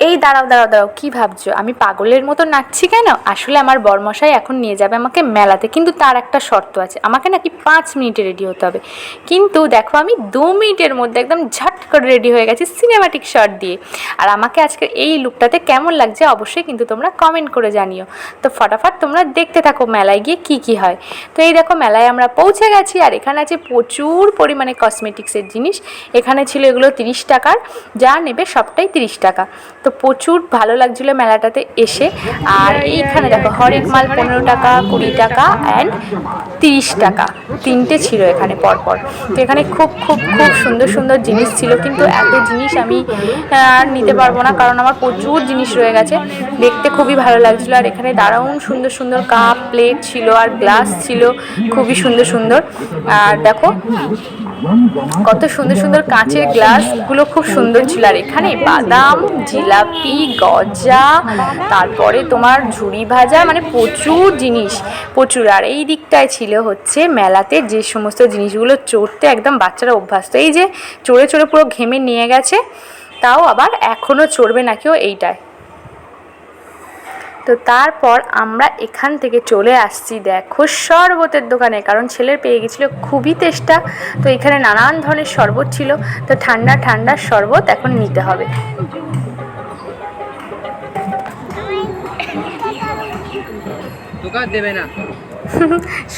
এই দাঁড়াও দাঁড়াও দাঁড়াও, কী ভাবছো আমি পাগলের মতো নাচছি কেন? আসলে আমার বরমশাই এখন নিয়ে যাবে আমাকে মেলাতে, কিন্তু তার একটা শর্ত আছে, আমাকে নাকি 5 মিনিটে রেডি হতে হবে। কিন্তু দেখো আমি 2 মিনিটের মধ্যে একদম ঝট করে রেডি হয়ে গেছি সিনেমাটিক শট দিয়ে। আর আমাকে আজকের এই লুকটাতে কেমন লাগছে অবশ্যই কিন্তু তোমরা কমেন্ট করে জানিও। তো ফটাফট তোমরা দেখতে থাকো মেলায় গিয়ে কী কী হয়। তো এই দেখো মেলায় আমরা পৌঁছে গেছি, আর এখানে আছে প্রচুর পরিমাণে কসমেটিক্সের জিনিস। এখানে ছিল এগুলো 30 টাকার, যা নেবে সবটাই 30 টাকা। তো প্রচুর ভালো লাগছিল মেলাটাতে এসে। আর এইখানে দেখো হরেক মাল 15 টাকা, 20 টাকা অ্যান্ড 30 টাকা, তিনটে ছিল এখানে পরপর। তো এখানে খুব খুব খুব সুন্দর সুন্দর জিনিস ছিল, কিন্তু এত জিনিস আমি আর নিতে পারবো না, কারণ আমার প্রচুর জিনিস রয়ে গেছে। দেখতে খুবই ভালো লাগছিলো। আর এখানে দারুণ সুন্দর সুন্দর কাপ প্লেট ছিল আর গ্লাস ছিল, খুবই সুন্দর সুন্দর। আর দেখো কত সুন্দর সুন্দর কাঁচের গ্লাসগুলো খুব সুন্দর ছিল। আর এখানে বাদাম, জিলাপি, গজা, তারপরে তোমার ঝুড়ি ভাজা, মানে প্রচুর জিনিস, প্রচুর। আর এই দিকটায় ছিল হচ্ছে মেলাতে যে সমস্ত জিনিসগুলো চড়তে একদম বাচ্চারা অভ্যস্ত, এই যে চড়ে চড়ে পুরো ঘেমে নিয়ে গেছে, তাও আবার এখনও চড়বে না কেউ এইটায়। তো তারপর আমরা এখান থেকে চলে আসছি দেখো শরবতের দোকানে, কারণ ছেলের পেয়ে গেছিলো খুবই তেষ্টা। তো এখানে নানান ধরনের শরবত ছিল, তো ঠান্ডা ঠান্ডা শরবত এখন নিতে হবে। দেবে না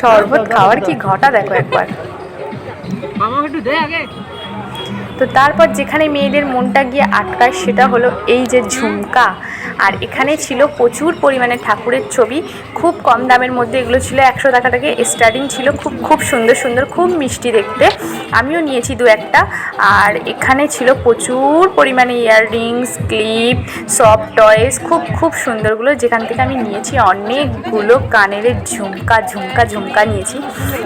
শরবত খাওয়ার কি ঘটা দেখো একবার। তো তারপর যেখানে মেয়েদের মনটা গিয়ে আটকায় সেটা হলো এই যে ঝুমকা। আর এখানে ছিল প্রচুর পরিমাণে ঠাকুরের ছবি, খুব কম দামের মধ্যে এগুলো ছিল। 100 টাকা থেকে স্টার্টিং ছিল, খুব খুব সুন্দর সুন্দর, খুব মিষ্টি দেখতে। আমিও নিয়েছি 2-1টা। আর এখানে ছিল প্রচুর পরিমাণে ইয়াররিংস, ক্লিপ, সফট টয়েস, খুব খুব সুন্দরগুলো, যেখান থেকে আমি নিয়েছি অনেকগুলো কানের ঝুমকা ঝুমকা ঝুমকা নিয়েছি।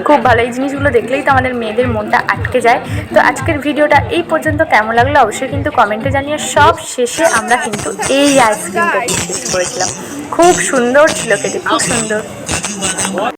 খুব ভালো, এই জিনিসগুলো দেখলেই তো আমাদের মেয়েদের মনটা আটকে যায়। তো আজকের ভিডিওটা এই পর্যন্ত, কেমন লাগলো অবশ্যই কিন্তু কমেন্টে জানিয়ে। সব শেষে আমরা কিন্তু এই আইসক্রিমটা টেস্ট করেছিলাম, খুব সুন্দর ছিল খেতে, খুব সুন্দর।